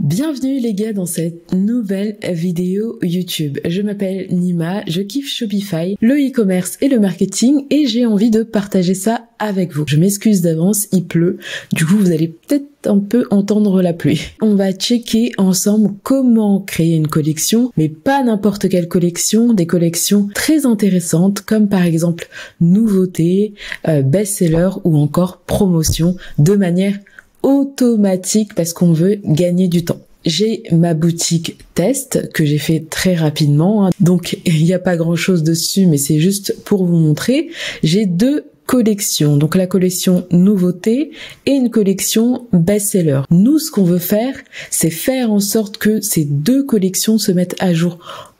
Bienvenue les gars dans cette nouvelle vidéo YouTube. Je m'appelle Nima, je kiffe Shopify, le e-commerce et le marketing et j'ai envie de partager ça avec vous. Je m'excuse d'avance, il pleut, du coup vous allez peut-être un peu entendre la pluie. On va checker ensemble comment créer une collection, mais pas n'importe quelle collection, des collections très intéressantes comme par exemple nouveautés, best-seller ou encore promotion de manière automatique parce qu'on veut gagner du temps. J'ai ma boutique test que j'ai fait très rapidement, donc il n'y a pas grand chose dessus mais c'est juste pour vous montrer. J'ai deux collections, donc la collection nouveauté et une collection best-seller. Nous, ce qu'on veut faire, c'est faire en sorte que ces deux collections se mettent à jour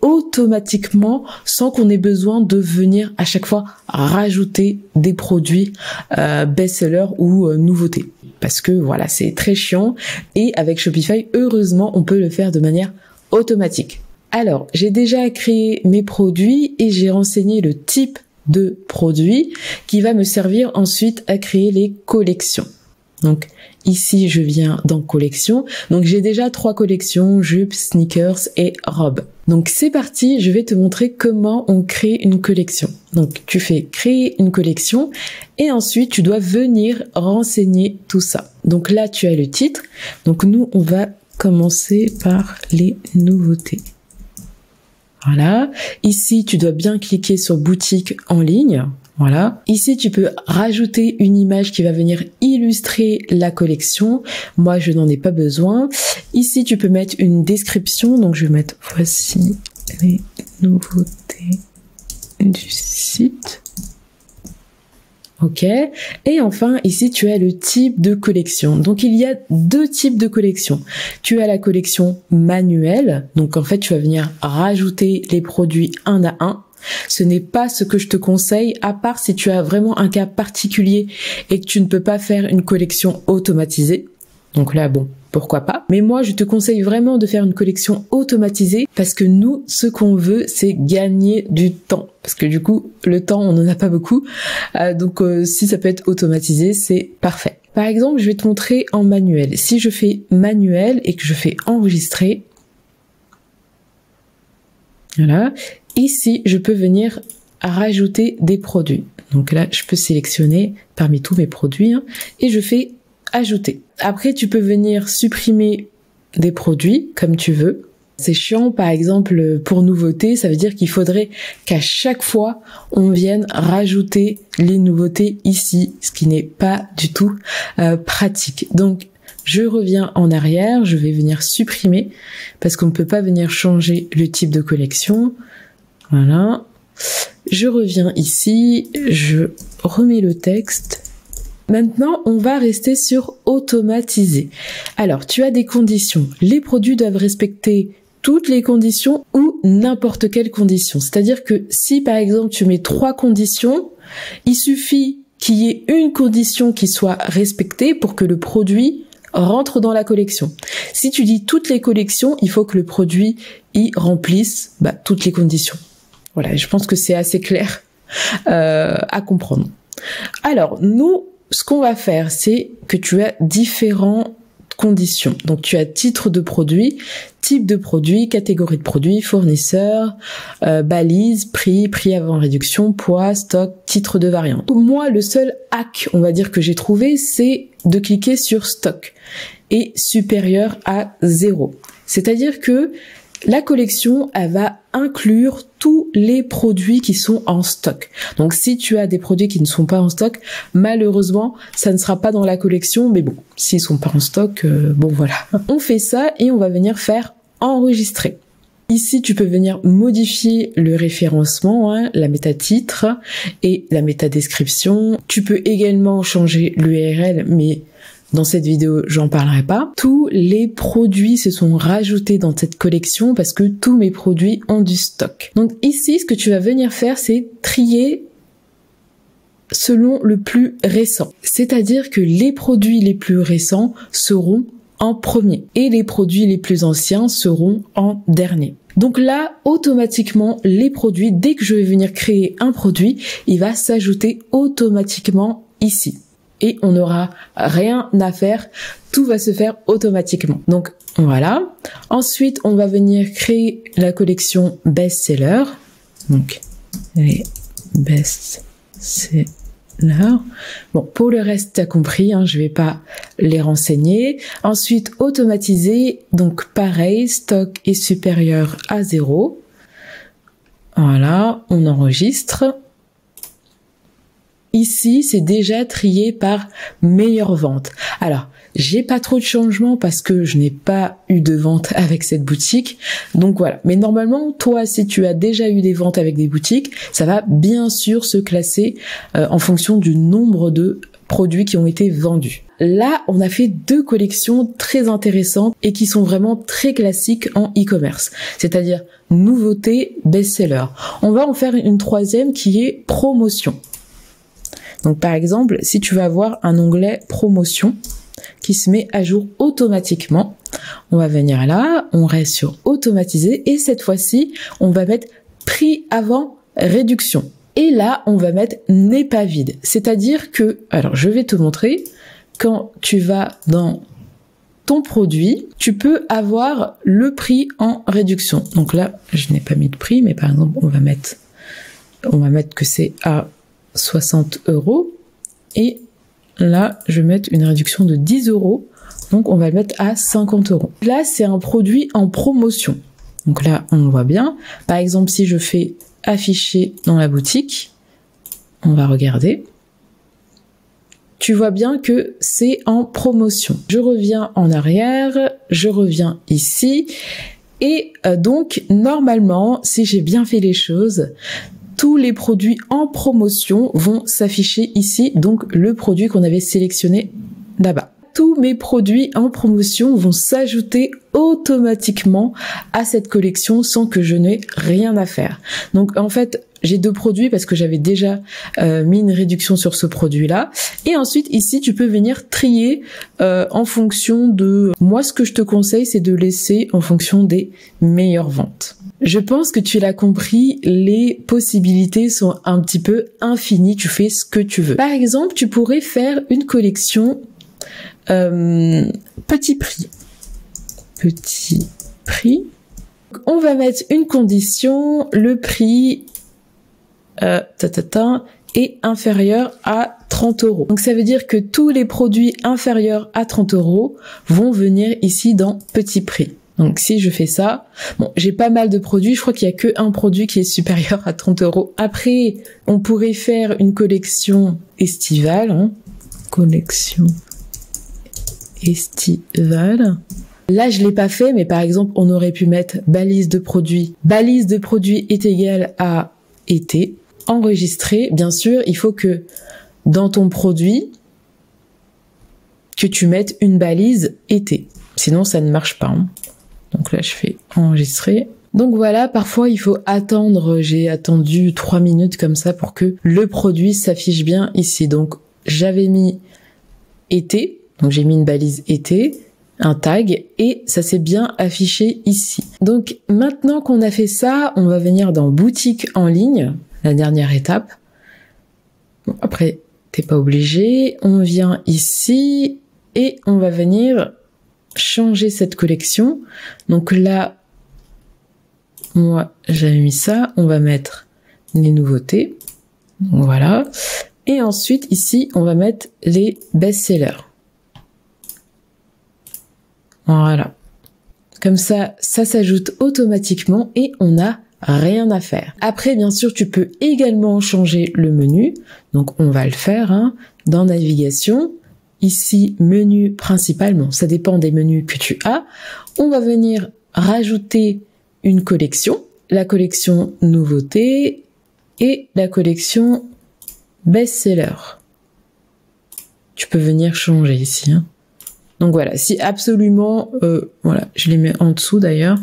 automatiquement sans qu'on ait besoin de venir à chaque fois rajouter des produits best-seller ou nouveautés. Parce que voilà, c'est très chiant et avec Shopify, heureusement, on peut le faire de manière automatique. Alors, j'ai déjà créé mes produits et j'ai renseigné le type de produit qui va me servir ensuite à créer les collections. Donc ici, je viens dans collection. Donc j'ai déjà 3 collections, jupes, sneakers et robes. Donc c'est parti, je vais te montrer comment on crée une collection. Donc tu fais créer une collection et ensuite tu dois venir renseigner tout ça. Donc là tu as le titre. Donc nous on va commencer par les nouveautés. Voilà. Ici tu dois bien cliquer sur boutique en ligne. Voilà. Ici, tu peux rajouter une image qui va venir illustrer la collection. Moi, je n'en ai pas besoin. Ici, tu peux mettre une description. Donc, je vais mettre « Voici les nouveautés du site ». Ok. Et enfin, ici, tu as le type de collection. Donc, il y a 2 types de collections. Tu as la collection manuelle. Donc, en fait, tu vas venir rajouter les produits un à un. Ce n'est pas ce que je te conseille, à part si tu as vraiment un cas particulier et que tu ne peux pas faire une collection automatisée. Donc là, bon, pourquoi pas. Mais moi, je te conseille vraiment de faire une collection automatisée parce que nous, ce qu'on veut, c'est gagner du temps. Parce que du coup, le temps, on n'en a pas beaucoup. Donc, si ça peut être automatisé, c'est parfait. Par exemple, je vais te montrer en manuel. Si je fais manuel et que je fais enregistrer, voilà. Ici, je peux venir rajouter des produits. Donc là, je peux sélectionner parmi tous mes produits et je fais ajouter. Après, tu peux venir supprimer des produits comme tu veux. C'est chiant, par exemple, pour nouveautés, ça veut dire qu'il faudrait qu'à chaque fois, on vienne rajouter les nouveautés ici, ce qui n'est pas du tout pratique. Donc, je reviens en arrière, je vais venir supprimer parce qu'on ne peut pas venir changer le type de collection. Voilà. Je reviens ici, je remets le texte. Maintenant, on va rester sur automatiser. Alors, tu as des conditions. Les produits doivent respecter toutes les conditions ou n'importe quelle condition. C'est-à-dire que si, par exemple, tu mets 3 conditions, il suffit qu'il y ait une condition qui soit respectée pour que le produit rentre dans la collection. Si tu dis toutes les collections, il faut que le produit y remplisse toutes les conditions. Voilà, je pense que c'est assez clair à comprendre. Alors, nous, ce qu'on va faire, c'est que tu as différentes conditions. Donc, tu as titre de produit, type de produit, catégorie de produit, fournisseur, balise, prix avant réduction, poids, stock, titre de variante. Moi, le seul hack, on va dire, que j'ai trouvé, c'est de cliquer sur stock et supérieur à 0. C'est-à-dire que la collection, elle va inclure tous les produits qui sont en stock. Donc, si tu as des produits qui ne sont pas en stock, malheureusement, ça ne sera pas dans la collection. Mais bon, s'ils sont pas en stock, bon voilà. On fait ça et on va venir faire enregistrer. Ici, tu peux venir modifier le référencement, la métatitre et la métadescription. Tu peux également changer l'URL, mais dans cette vidéo, j'en parlerai pas. Tous les produits se sont rajoutés dans cette collection parce que tous mes produits ont du stock. Donc ici, ce que tu vas venir faire, c'est trier selon le plus récent. C'est-à-dire que les produits les plus récents seront en premier et les produits les plus anciens seront en dernier. Donc là, automatiquement, les produits, dès que je vais venir créer un produit, il va s'ajouter automatiquement ici. Et on n'aura rien à faire, tout va se faire automatiquement. Donc Voilà. Ensuite, on va venir créer la collection best-seller. Donc, les best-sellers. Bon, pour le reste, tu as compris, hein, je vais pas les renseigner. Ensuite, automatiser. Donc, pareil, stock est supérieur à 0. Voilà, on enregistre. Ici, c'est déjà trié par meilleure vente. Alors, j'ai pas trop de changements parce que je n'ai pas eu de vente avec cette boutique. Donc voilà. Mais normalement, toi, si tu as déjà eu des ventes avec des boutiques, ça va bien sûr se classer en fonction du nombre de produits qui ont été vendus. Là, on a fait 2 collections très intéressantes et qui sont vraiment très classiques en e-commerce. C'est-à-dire nouveauté, best-seller. On va en faire une 3e qui est promotion. Donc par exemple, si tu vas avoir un onglet promotion qui se met à jour automatiquement, on va venir là, on reste sur automatiser et cette fois-ci, on va mettre prix avant réduction. Et là, on va mettre n'est pas vide. C'est-à-dire que, alors je vais te montrer, quand tu vas dans ton produit, tu peux avoir le prix en réduction. Donc là, je n'ai pas mis de prix, mais par exemple, on va mettre que c'est à 60 € et là je vais mettre une réduction de 10 €, donc on va le mettre à 50 €. Là c'est un produit en promotion, donc là on le voit bien. Par exemple, si je fais afficher dans la boutique, on va regarder, tu vois bien que c'est en promotion. Je reviens en arrière, je reviens ici et donc normalement, si j'ai bien fait les choses, tous les produits en promotion vont s'afficher ici, donc le produit qu'on avait sélectionné là-bas. Tous mes produits en promotion vont s'ajouter automatiquement à cette collection sans que je n'ai rien à faire. Donc en fait, j'ai 2 produits parce que j'avais déjà mis une réduction sur ce produit-là. Et ensuite, ici, tu peux venir trier en fonction de... Moi, ce que je te conseille, c'est de laisser en fonction des meilleures ventes. Je pense que tu l'as compris, les possibilités sont un petit peu infinies, tu fais ce que tu veux. Par exemple, tu pourrais faire une collection petit prix. Petit prix. On va mettre une condition, le prix est inférieur à 30 €. Donc ça veut dire que tous les produits inférieurs à 30 € vont venir ici dans petit prix. Donc si je fais ça, bon, j'ai pas mal de produits, je crois qu'il y a que un produit qui est supérieur à 30 €. Après, on pourrait faire une collection estivale, hein. Collection estivale. Là, je l'ai pas fait, mais par exemple, on aurait pu mettre balise de produit. Balise de produit est égale à été. Enregistrer, bien sûr, il faut que dans ton produit, que tu mettes une balise été. Sinon, ça ne marche pas, hein. Donc là, je fais enregistrer. Donc voilà, parfois il faut attendre, j'ai attendu 3 minutes comme ça pour que le produit s'affiche bien ici. Donc j'avais mis été, donc j'ai mis une balise été, un tag, et ça s'est bien affiché ici. Donc maintenant qu'on a fait ça, on va venir dans boutique en ligne, la dernière étape. Bon, après, t'es pas obligé, on vient ici et on va venir changer cette collection. Donc là, moi j'avais mis ça, on va mettre les nouveautés, donc voilà, et ensuite ici on va mettre les best-sellers. Voilà, comme ça, ça s'ajoute automatiquement et on n'a rien à faire. Après, bien sûr, tu peux également changer le menu, donc on va le faire, hein, dans navigation. Ici, menu principal, bon, ça dépend des menus que tu as. On va venir rajouter une collection, la collection nouveauté et la collection best-seller. Tu peux venir changer ici, hein. Donc voilà, si absolument, voilà, je les mets en dessous d'ailleurs.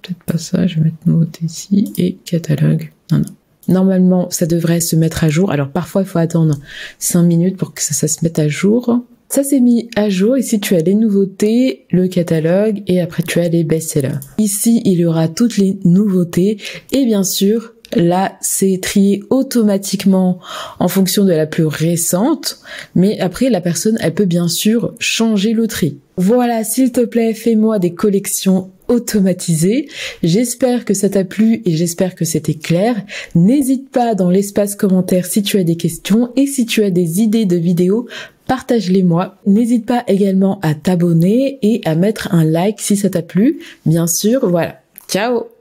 Peut-être pas ça, je vais mettre nouveauté ici et catalogue. Non, non. Normalement, ça devrait se mettre à jour. Alors parfois, il faut attendre 5 minutes pour que ça se mette à jour. Ça s'est mis à jour. Ici, tu as les nouveautés, le catalogue et après, tu as les best-sellers. Ici, il y aura toutes les nouveautés et bien sûr, là, c'est trié automatiquement en fonction de la plus récente, mais après, la personne, elle peut bien sûr changer le tri. Voilà, s'il te plaît, fais-moi des collections automatisées. J'espère que ça t'a plu et j'espère que c'était clair. N'hésite pas dans l'espace commentaire si tu as des questions et si tu as des idées de vidéos, partage-les moi. N'hésite pas également à t'abonner et à mettre un like si ça t'a plu. Bien sûr, voilà. Ciao!